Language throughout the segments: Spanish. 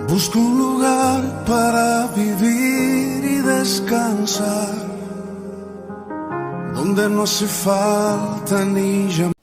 Busco un lugar para vivir y descansar, donde no hace falta ni llamar.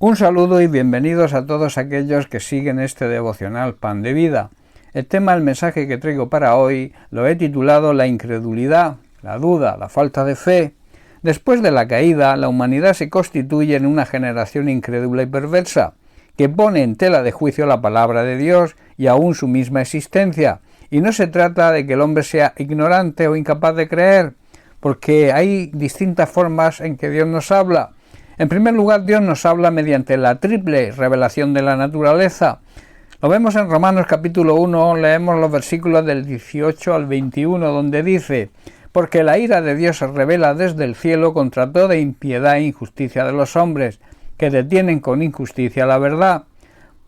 Un saludo y bienvenidos a todos aquellos que siguen este devocional Pan de Vida. El tema del mensaje que traigo para hoy lo he titulado La incredulidad, la duda, la falta de fe. Después de la caída, la humanidad se constituye en una generación incrédula y perversa, que pone en tela de juicio la palabra de Dios y aún su misma existencia. Y no se trata de que el hombre sea ignorante o incapaz de creer, porque hay distintas formas en que Dios nos habla. En primer lugar, Dios nos habla mediante la triple revelación de la naturaleza. Lo vemos en Romanos capítulo 1, leemos los versículos del 18 al 21, donde dice: porque la ira de Dios se revela desde el cielo contra toda impiedad e injusticia de los hombres, que detienen con injusticia la verdad.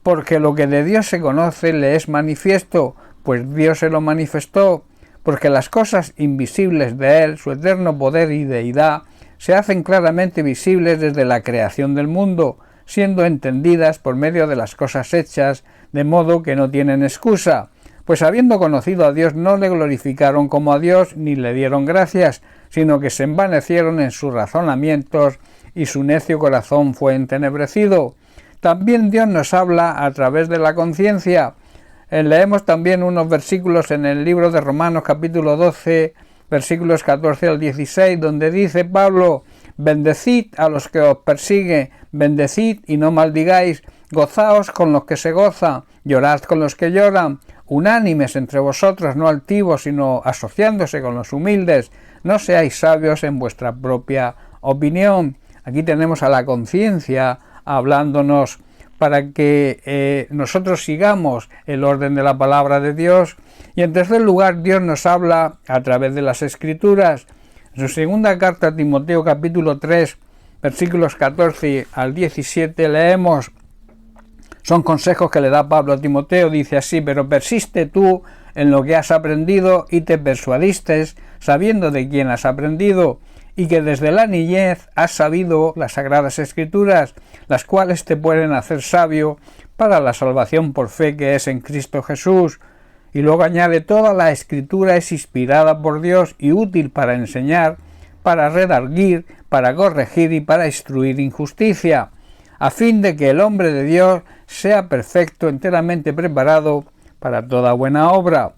Porque lo que de Dios se conoce le es manifiesto, pues Dios se lo manifestó. Porque las cosas invisibles de Él, su eterno poder y deidad, se hacen claramente visibles desde la creación del mundo, siendo entendidas por medio de las cosas hechas, de modo que no tienen excusa. Pues habiendo conocido a Dios no le glorificaron como a Dios ni le dieron gracias, sino que se envanecieron en sus razonamientos y su necio corazón fue entenebrecido. También Dios nos habla a través de la conciencia. Leemos también unos versículos en el libro de Romanos capítulo 12, versículos 14 al 16, donde dice Pablo: bendecid a los que os persiguen, bendecid y no maldigáis, gozaos con los que se gozan, llorad con los que lloran, unánimes entre vosotros, no altivos, sino asociándose con los humildes, no seáis sabios en vuestra propia opinión. Aquí tenemos a la conciencia hablándonos para que nosotros sigamos el orden de la palabra de Dios. Y en tercer lugar, Dios nos habla a través de las Escrituras. En su segunda carta a Timoteo capítulo 3, versículos 14 al 17 leemos, son consejos que le da Pablo a Timoteo, dice así: pero persiste tú en lo que has aprendido y te persuadiste, sabiendo de quién has aprendido, y que desde la niñez has sabido las sagradas escrituras, las cuales te pueden hacer sabio para la salvación por fe que es en Cristo Jesús. Y luego añade: toda la escritura es inspirada por Dios y útil para enseñar, para redarguir, para corregir y para instruir en justicia, a fin de que el hombre de Dios sea perfecto, enteramente preparado para toda buena obra.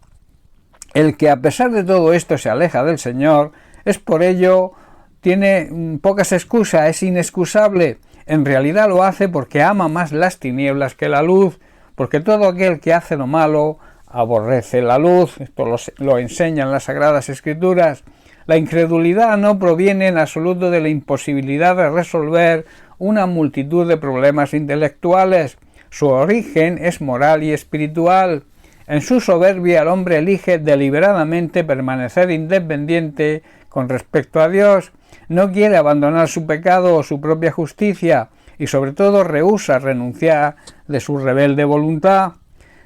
El que a pesar de todo esto se aleja del Señor, es por ello tiene pocas excusas, es inexcusable. En realidad lo hace porque ama más las tinieblas que la luz, porque todo aquel que hace lo malo aborrece la luz. Esto lo enseñan las Sagradas Escrituras. La incredulidad no proviene en absoluto de la imposibilidad de resolver una multitud de problemas intelectuales. Su origen es moral y espiritual. En su soberbia el hombre elige deliberadamente permanecer independiente con respecto a Dios. No quiere abandonar su pecado o su propia justicia y sobre todo rehúsa renunciar de su rebelde voluntad.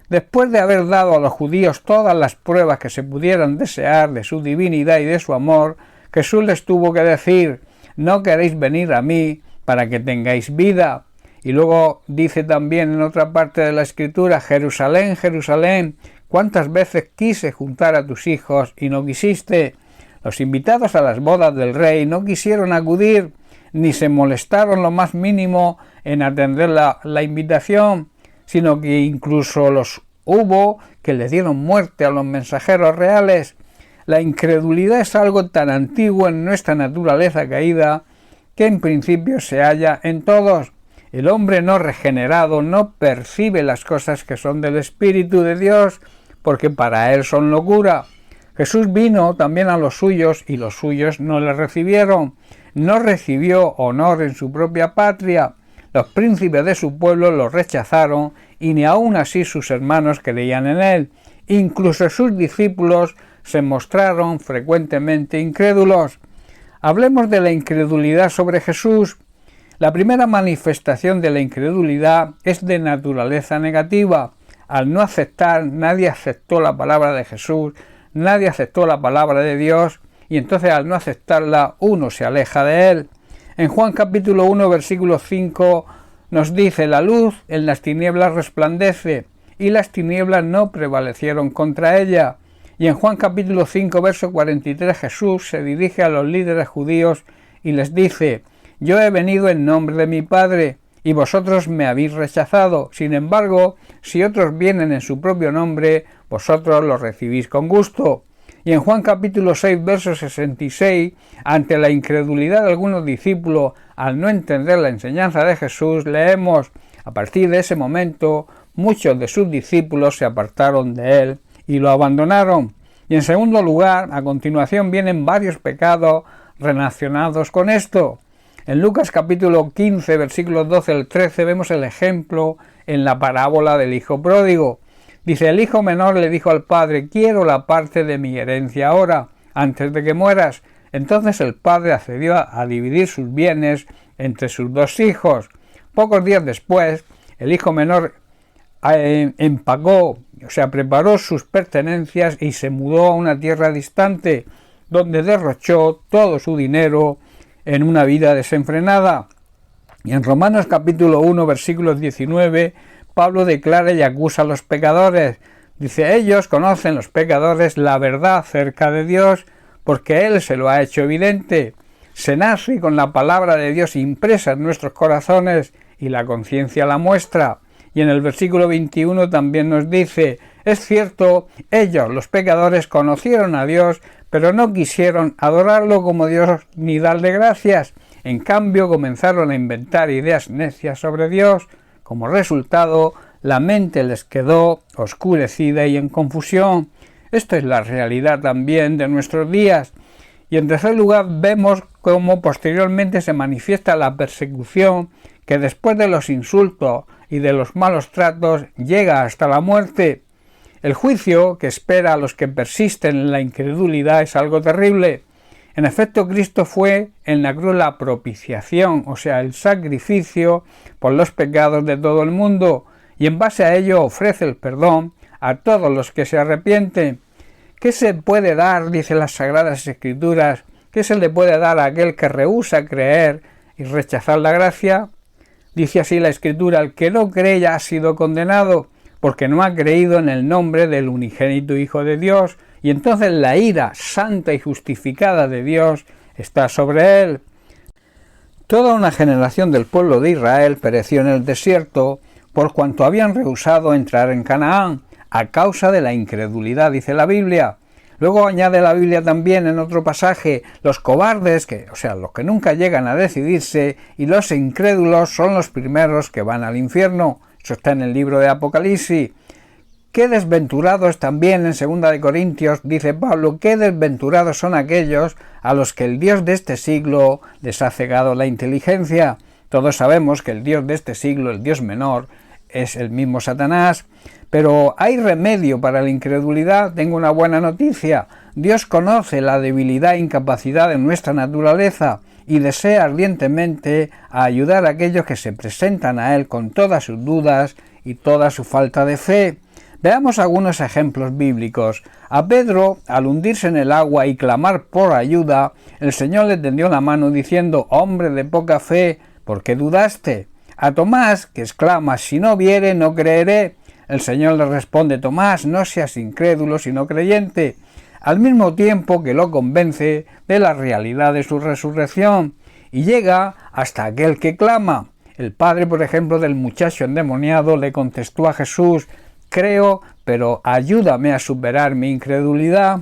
Después de haber dado a los judíos todas las pruebas que se pudieran desear de su divinidad y de su amor, Jesús les tuvo que decir: no queréis venir a mí para que tengáis vida. Y luego dice también en otra parte de la Escritura: Jerusalén, Jerusalén, ¿cuántas veces quise juntar a tus hijos y no quisiste? Los invitados a las bodas del rey no quisieron acudir, ni se molestaron lo más mínimo en atender la invitación, sino que incluso los hubo que le dieron muerte a los mensajeros reales. La incredulidad es algo tan antiguo en nuestra naturaleza caída que en principio se halla en todos. El hombre no regenerado no percibe las cosas que son del Espíritu de Dios, porque para él son locura. Jesús vino también a los suyos y los suyos no le recibieron. No recibió honor en su propia patria. Los príncipes de su pueblo lo rechazaron y ni aun así sus hermanos creían en él. Incluso sus discípulos se mostraron frecuentemente incrédulos. Hablemos de la incredulidad sobre Jesús. La primera manifestación de la incredulidad es de naturaleza negativa. Al no aceptar, nadie aceptó la palabra de Jesús, nadie aceptó la palabra de Dios, y entonces al no aceptarla uno se aleja de él. En Juan capítulo 1 versículo 5 nos dice: la luz en las tinieblas resplandece y las tinieblas no prevalecieron contra ella. Y en Juan capítulo 5, verso 43, Jesús se dirige a los líderes judíos y les dice: yo he venido en nombre de mi Padre, y vosotros me habéis rechazado. Sin embargo, si otros vienen en su propio nombre, vosotros los recibís con gusto. Y en Juan capítulo 6, verso 66, ante la incredulidad de algunos discípulos al no entender la enseñanza de Jesús, leemos: a partir de ese momento, muchos de sus discípulos se apartaron de él y lo abandonaron. Y en segundo lugar, a continuación vienen varios pecados relacionados con esto. En Lucas capítulo 15, versículos 12 al 13, vemos el ejemplo en la parábola del hijo pródigo. Dice: el hijo menor le dijo al padre: quiero la parte de mi herencia ahora, antes de que mueras. Entonces el padre accedió a dividir sus bienes entre sus dos hijos. Pocos días después, el hijo menor preparó sus pertenencias y se mudó a una tierra distante, donde derrochó todo su dinero en una vida desenfrenada. Y en Romanos capítulo 1, versículos 19, Pablo declara y acusa a los pecadores. Dice: ellos conocen, los pecadores, la verdad acerca de Dios, porque Él se lo ha hecho evidente. Se nace con la palabra de Dios impresa en nuestros corazones y la conciencia la muestra. Y en el versículo 21 también nos dice: es cierto, ellos, los pecadores, conocieron a Dios, pero no quisieron adorarlo como Dios ni darle gracias. En cambio, comenzaron a inventar ideas necias sobre Dios. Como resultado, la mente les quedó oscurecida y en confusión. Esto es la realidad también de nuestros días. Y en tercer lugar, vemos cómo posteriormente se manifiesta la persecución, que después de los insultos y de los malos tratos llega hasta la muerte. El juicio que espera a los que persisten en la incredulidad es algo terrible. En efecto, Cristo fue en la cruz la propiciación, o sea, el sacrificio por los pecados de todo el mundo, y en base a ello ofrece el perdón a todos los que se arrepienten. ¿Qué se puede dar, dicen las Sagradas Escrituras, qué se le puede dar a aquel que rehúsa creer y rechazar la gracia? Dice así la Escritura: el que no cree ya ha sido condenado, porque no ha creído en el nombre del unigénito Hijo de Dios, y entonces la ira santa y justificada de Dios está sobre él. Toda una generación del pueblo de Israel pereció en el desierto por cuanto habían rehusado entrar en Canaán, a causa de la incredulidad, dice la Biblia. Luego añade la Biblia también en otro pasaje: los cobardes, los que nunca llegan a decidirse, y los incrédulos son los primeros que van al infierno. Eso está en el libro de Apocalipsis. Qué desventurados también en 2 de Corintios, dice Pablo, qué desventurados son aquellos a los que el Dios de este siglo les ha cegado la inteligencia. Todos sabemos que el Dios de este siglo, el Dios menor, es el mismo Satanás. Pero ¿hay remedio para la incredulidad? Tengo una buena noticia. Dios conoce la debilidad e incapacidad de nuestra naturaleza y desea ardientemente ayudar a aquellos que se presentan a Él con todas sus dudas y toda su falta de fe. Veamos algunos ejemplos bíblicos. A Pedro, al hundirse en el agua y clamar por ayuda, el Señor le tendió la mano diciendo: hombre de poca fe, ¿por qué dudaste? A Tomás, que exclama: si no viere, no creeré. El Señor le responde: Tomás, no seas incrédulo, sino creyente, al mismo tiempo que lo convence de la realidad de su resurrección, y llega hasta aquel que clama. El padre, por ejemplo, del muchacho endemoniado le contestó a Jesús: creo, pero ayúdame a superar mi incredulidad.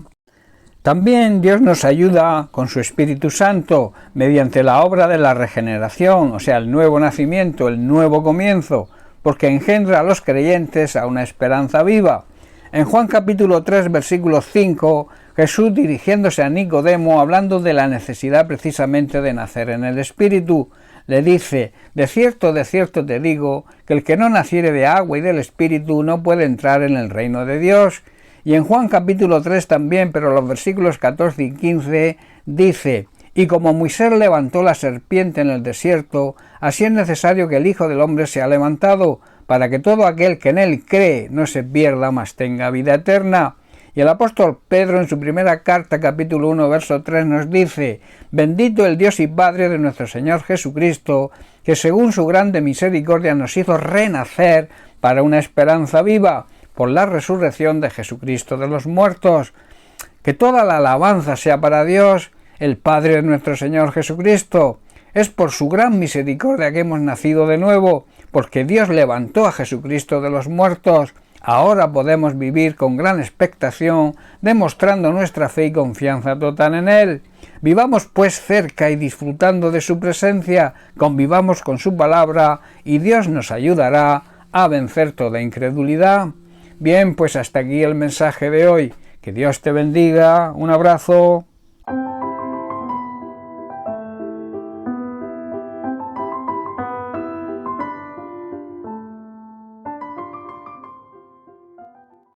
También Dios nos ayuda con su Espíritu Santo mediante la obra de la regeneración, o sea, el nuevo nacimiento, el nuevo comienzo, porque engendra a los creyentes a una esperanza viva. En Juan capítulo 3, versículo 5, Jesús, dirigiéndose a Nicodemo, hablando de la necesidad precisamente de nacer en el Espíritu, le dice: de cierto te digo, que el que no naciere de agua y del Espíritu no puede entrar en el reino de Dios. Y en Juan capítulo 3 también, pero los versículos 14 y 15, dice: y como Moisés levantó la serpiente en el desierto, así es necesario que el Hijo del Hombre sea levantado, para que todo aquel que en él cree no se pierda, mas tenga vida eterna. Y el apóstol Pedro en su primera carta, capítulo 1, verso 3, nos dice: bendito el Dios y Padre de nuestro Señor Jesucristo, que según su grande misericordia nos hizo renacer para una esperanza viva, por la resurrección de Jesucristo de los muertos. Que toda la alabanza sea para Dios, el Padre de nuestro Señor Jesucristo. Es por su gran misericordia que hemos nacido de nuevo, porque Dios levantó a Jesucristo de los muertos. Ahora podemos vivir con gran expectación, demostrando nuestra fe y confianza total en Él. Vivamos pues cerca y disfrutando de su presencia, convivamos con su palabra y Dios nos ayudará a vencer toda incredulidad. Bien, pues hasta aquí el mensaje de hoy. Que Dios te bendiga. Un abrazo.